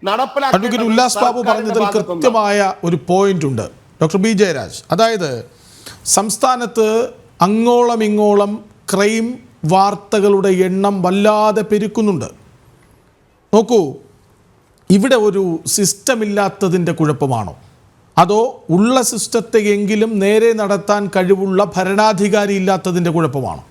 Advocate Ullas Babu പറഞ്ഞതിൽ കൃത്യമായ ഒരു പോയിന്റ് ഉണ്ട് ഡോക്ടർ ബി ജയരാജ്. അതായത് സംസ്ഥാനത്ത് അങ്ങോളം ഇങ്ങോളം ക്രൈം വാർത്തകളുടെ എണ്ണം വല്ലാതെ പെരുക്കുന്നുണ്ട്. നോക്കൂ, ഇവിടെ ഒരു സിസ്റ്റം ഇല്ലാത്തതിൻ്റെ കുഴപ്പമാണോ, അതോ ഉള്ള സിസ്റ്റത്തെയെങ്കിലും നേരെ നടത്താൻ കഴിവുള്ള ഭരണാധികാരി ഇല്ലാത്തതിൻ്റെ കുഴപ്പമാണോ?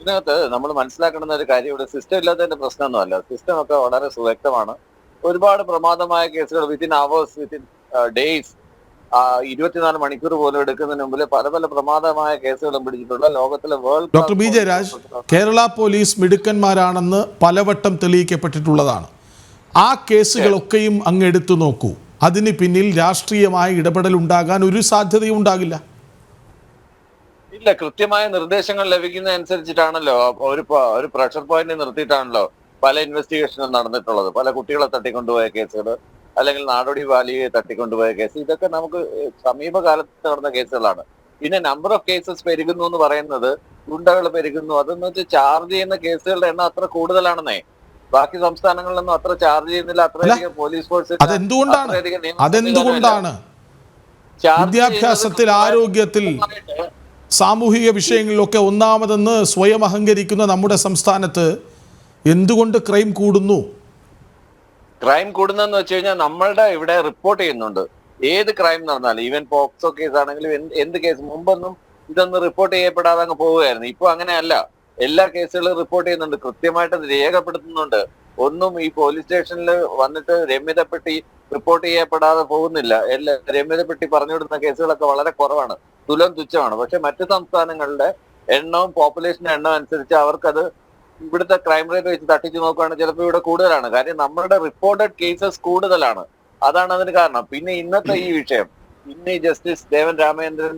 ഇതിനകത്ത് നമ്മൾ മനസ്സിലാക്കേണ്ടുന്ന ഒരു കാര്യം, ഇവിടെ സിസ്റ്റം ഇല്ലാത്തതിന്റെ പ്രശ്നമൊന്നുമല്ല. സിസ്റ്റം ഒക്കെ വളരെ സുവ്യക്തമാണ്. ഒരുപാട് പ്രമാദമായ കേസുകൾ വിത്തിൻ അവേഴ്സ്, വിത്തിൻ ഡേയ്സ്, 24 മണിക്കൂർ പോലും എടുക്കുന്നതിന് മുമ്പിൽ പല പല പ്രമാദമായ കേസുകളും പിടിച്ചിട്ടുള്ള ലോകത്തിലെ world. Doctor B Jayaraj, Kerala police മിടുക്കന്മാരാണെന്ന് പലവട്ടം തെളിയിക്കപ്പെട്ടിട്ടുള്ളതാണ്. ആ കേസുകളൊക്കെയും അങ്ങ് എടുത്തു നോക്കൂ. അതിന് പിന്നിൽ രാഷ്ട്രീയമായ ഇടപെടൽ ഉണ്ടാകാൻ ഒരു സാധ്യതയും ഉണ്ടാകില്ല. ഇല്ല, കൃത്യമായ നിർദ്ദേശങ്ങൾ ലഭിക്കുന്നതനുസരിച്ചിട്ടാണല്ലോ, ഒരു പ്രഷർ പോയിന്റ് നിർത്തിയിട്ടാണല്ലോ പല ഇൻവെസ്റ്റിഗേഷനും നടന്നിട്ടുള്ളത്. പല കുട്ടികളെ തട്ടിക്കൊണ്ടുപോയ കേസുകൾ, അല്ലെങ്കിൽ നാടോടി ബാലിയെ തട്ടിക്കൊണ്ടുപോയ കേസ്, ഇതൊക്കെ നമുക്ക് സമീപകാലത്ത് നടന്ന കേസുകളാണ്. പിന്നെ നമ്പർ ഓഫ് കേസസ് പെരുകുന്നു എന്ന് പറയുന്നത്, ഗുണ്ടകൾ പെരുകുന്നു, അതെന്ന് വെച്ചാൽ ചാർജ് ചെയ്യുന്ന കേസുകളുടെ എണ്ണം അത്ര കൂടുതലാണെന്നേ. ബാക്കി സംസ്ഥാനങ്ങളിലൊന്നും അത്ര ചാർജ് ചെയ്യുന്നില്ല, അത്രയധികം പോലീസ് ഫോഴ്സ്. അതെന്തുകൊണ്ടാണ് വിദ്യാഭ്യാസത്തിൽ, ആരോഗ്യത്തിൽ, സാമൂഹിക വിഷയങ്ങളിലൊക്കെ ഒന്നാമതെന്ന് സ്വയം അഹങ്കരിക്കുന്ന നമ്മുടെ സംസ്ഥാനത്ത് എന്തുകൊണ്ട് ക്രൈം കൂടുന്നു? ക്രൈം കൂടുന്നതെന്ന് വെച്ച് കഴിഞ്ഞാൽ നമ്മളുടെ ഇവിടെ റിപ്പോർട്ട് ചെയ്യുന്നുണ്ട്. ഏത് ക്രൈം നടന്നാലും, ഈവൻ പോക്സോ കേസ് ആണെങ്കിലും എന്ത് കേസ്, മുമ്പൊന്നും ഇതൊന്നും റിപ്പോർട്ട് ചെയ്യപ്പെടാതെ അങ്ങ് പോവുകയായിരുന്നു. ഇപ്പൊ അങ്ങനെയല്ല, എല്ലാ കേസുകളും റിപ്പോർട്ട് ചെയ്യുന്നുണ്ട്, കൃത്യമായിട്ട് രേഖപ്പെടുത്തുന്നുണ്ട്. ഒന്നും ഈ പോലീസ് സ്റ്റേഷനിൽ വന്നിട്ട് രമ്യതപ്പെട്ടി റിപ്പോർട്ട് ചെയ്യപ്പെടാതെ പോകുന്നില്ല. രമ്യതപ്പെട്ടി പറഞ്ഞു വിടുന്ന കേസുകളൊക്കെ വളരെ കുറവാണ്, തുച്ഛമാണ്. പക്ഷെ മറ്റു സംസ്ഥാനങ്ങളുടെ എണ്ണവും പോപ്പുലേഷന്റെ എണ്ണം അനുസരിച്ച് അവർക്കത് ഇവിടുത്തെ ക്രൈം റേറ്റ് വെച്ച് തട്ടിച്ചു നോക്കുകയാണെങ്കിൽ ചിലപ്പോൾ ഇവിടെ കൂടുതലാണ്. കാര്യം നമ്മളുടെ റിപ്പോർട്ടഡ് കേസസ് കൂടുതലാണ്, അതാണ് അതിന് കാരണം. പിന്നെ ഇന്നത്തെ ഈ വിഷയം, ഇന്ന് ഈ ജസ്റ്റിസ് ദേവൻ രാമേന്ദ്രൻ,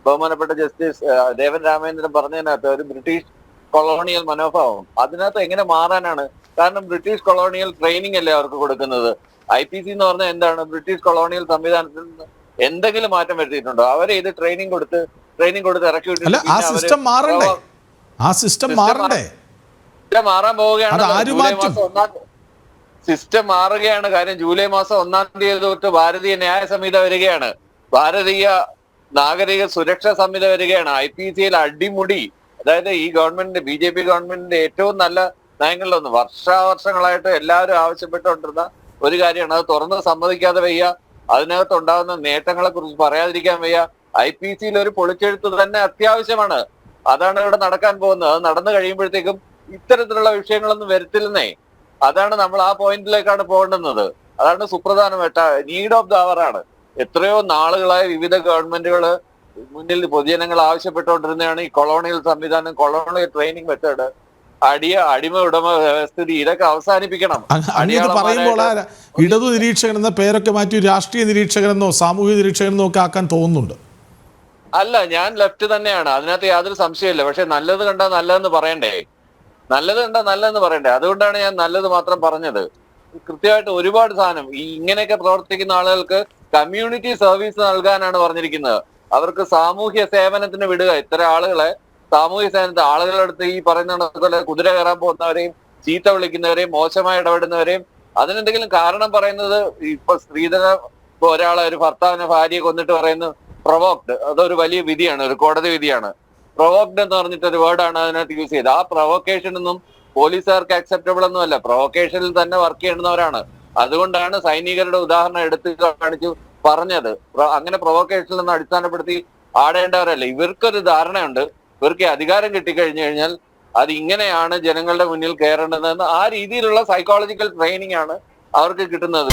ബഹുമാനപ്പെട്ട ജസ്റ്റിസ് ദേവൻ രാമേന്ദ്രൻ പറഞ്ഞതിനകത്ത് ഒരു ബ്രിട്ടീഷ് കൊളോണിയൽ മനോഭാവം, അതിനകത്ത് എങ്ങനെ മാറാനാണ്? കാരണം ബ്രിട്ടീഷ് കൊളോണിയൽ ട്രെയിനിങ് അല്ലേ അവർക്ക് കൊടുക്കുന്നത്. IPC എന്ന് പറഞ്ഞാൽ എന്താണ്? ബ്രിട്ടീഷ് കൊളോണിയൽ സംവിധാനത്തിൽ നിന്ന് എന്തെങ്കിലും മാറ്റം വരുത്തിയിട്ടുണ്ടോ? അവരെ ഇത് ട്രെയിനിങ് കൊടുത്ത് ഇറക്കി വിട്ടിട്ട് മാറാൻ പോവുകയാണ്. സിസ്റ്റം മാറുകയാണ്. കാര്യം ജൂലൈ മാസം 1-ാം തീയതി തൊട്ട് ഭാരതീയ ന്യായ സംഹിത വരികയാണ്, ഭാരതീയ നാഗരിക സുരക്ഷാ സംഹിത വരികയാണ്. IPCയിൽ അടിമുടി, അതായത് ഈ ഗവൺമെന്റിന്റെ, BJP ഗവൺമെന്റിന്റെ ഏറ്റവും നല്ല നയങ്ങളിലൊന്ന്, വർഷാവർഷങ്ങളായിട്ട് എല്ലാവരും ആവശ്യപ്പെട്ടുകൊണ്ടിരുന്ന ഒരു കാര്യമാണ്. അത് തുറന്ന് സമ്മതിക്കാതെ വയ്യ, അതിനകത്ത് ഉണ്ടാകുന്ന നേട്ടങ്ങളെ കുറിച്ച് പറയാതിരിക്കാൻ വയ്യ. IPCയിൽ ഒരു പൊളിച്ചെഴുത്ത് തന്നെ അത്യാവശ്യമാണ്. അതാണ് ഇവിടെ നടക്കാൻ പോകുന്നത്. അത് നടന്നു കഴിയുമ്പോഴത്തേക്കും ഇത്തരത്തിലുള്ള വിഷയങ്ങളൊന്നും വരുത്തില്ലെന്നേ. അതാണ് നമ്മൾ ആ പോയിന്റിലേക്കാണ് പോകേണ്ടുന്നത്. അതാണ് സുപ്രധാനമായിട്ട് നീഡ് ഓഫ് ദ അവർ ആണ്. എത്രയോ നാളുകളായി വിവിധ ഗവൺമെന്റുകൾ മുന്നിൽ പൊതുജനങ്ങൾ ആവശ്യപ്പെട്ടുകൊണ്ടിരുന്നതാണ് ഈ കൊളോണിയൽ സംവിധാനം, കൊളോണിയൽ ട്രെയിനിങ് മെത്തേഡ്, അടിമ ഉടമ വ്യവസ്ഥിതി, ഇതൊക്കെ അവസാനിപ്പിക്കണം. പറയുമ്പോൾ ഇടതു നിരീക്ഷകൻ എന്ന പേരൊക്കെ മാറ്റി രാഷ്ട്രീയ നിരീക്ഷകനെന്നോ സാമൂഹിക നിരീക്ഷകനെന്നോ ഒക്കെ ആക്കാൻ തോന്നുന്നുണ്ട്. അല്ല, ഞാൻ ലെഫ്റ്റ് തന്നെയാണ്, അതിനകത്ത് യാതൊരു സംശയമില്ല. പക്ഷെ നല്ലത് കണ്ടാൽ നല്ലതെന്ന് പറയണ്ടേ, അതുകൊണ്ടാണ് ഞാൻ നല്ലത് മാത്രം പറഞ്ഞത്. കൃത്യമായിട്ട് ഒരുപാട് സാധനം ഈ ഇങ്ങനെയൊക്കെ പ്രവർത്തിക്കുന്ന ആളുകൾക്ക് കമ്മ്യൂണിറ്റി സർവീസ് നൽകാനാണ് പറഞ്ഞിരിക്കുന്നത്. അവർക്ക് സാമൂഹ്യ സേവനത്തിന് വിടുക. ഇത്തരം ആളുകളെ സാമൂഹ്യ സേവനത്തെ ആളുകളുടെ അടുത്ത് ഈ പറയുന്ന കുതിര കയറാൻ പോകുന്നവരെയും ചീത്ത വിളിക്കുന്നവരെയും മോശമായി ഇടപെടുന്നവരെയും അതിനെന്തെങ്കിലും കാരണം പറയുന്നത്, ഇപ്പൊ സ്ത്രീധനം, ഇപ്പൊ ഒരു ഭർത്താവിനെ ഭാര്യയെ കൊന്നിട്ട് പറയുന്നു പ്രൊവോക്ഡ്, അതൊരു വലിയ വിധിയാണ്, ഒരു കോടതി വിധിയാണ്. പ്രൊവോക്ഡ് എന്ന് പറഞ്ഞിട്ടൊരു വേർഡാണ് അതിനകത്ത് യൂസ് ചെയ്തത്. ആ പ്രൊവോക്കേഷൻ ഒന്നും പോലീസുകാർക്ക് അക്സെപ്റ്റബിൾ ഒന്നും അല്ല. പ്രൊവോക്കേഷനിൽ തന്നെ വർക്ക് ചെയ്യുന്നവരാണ്. അതുകൊണ്ടാണ് സൈനികരുടെ ഉദാഹരണം എടുത്ത് കാണിച്ചു പറഞ്ഞത്. അങ്ങനെ പ്രൊവോക്കേഷനിൽ നിന്ന് അടിസ്ഥാനപ്പെടുത്തി ആടേണ്ടവരല്ല. ഇവർക്കൊരു ധാരണയുണ്ട്, ഇവർക്ക് അധികാരം കിട്ടിക്കഴിഞ്ഞു കഴിഞ്ഞാൽ അത് ഇങ്ങനെയാണ് ജനങ്ങളുടെ മുന്നിൽ കയറേണ്ടതെന്ന്. ആ രീതിയിലുള്ള സൈക്കോളജിക്കൽ ട്രെയിനിങ് ആണ് അവർക്ക് കിട്ടുന്നത്.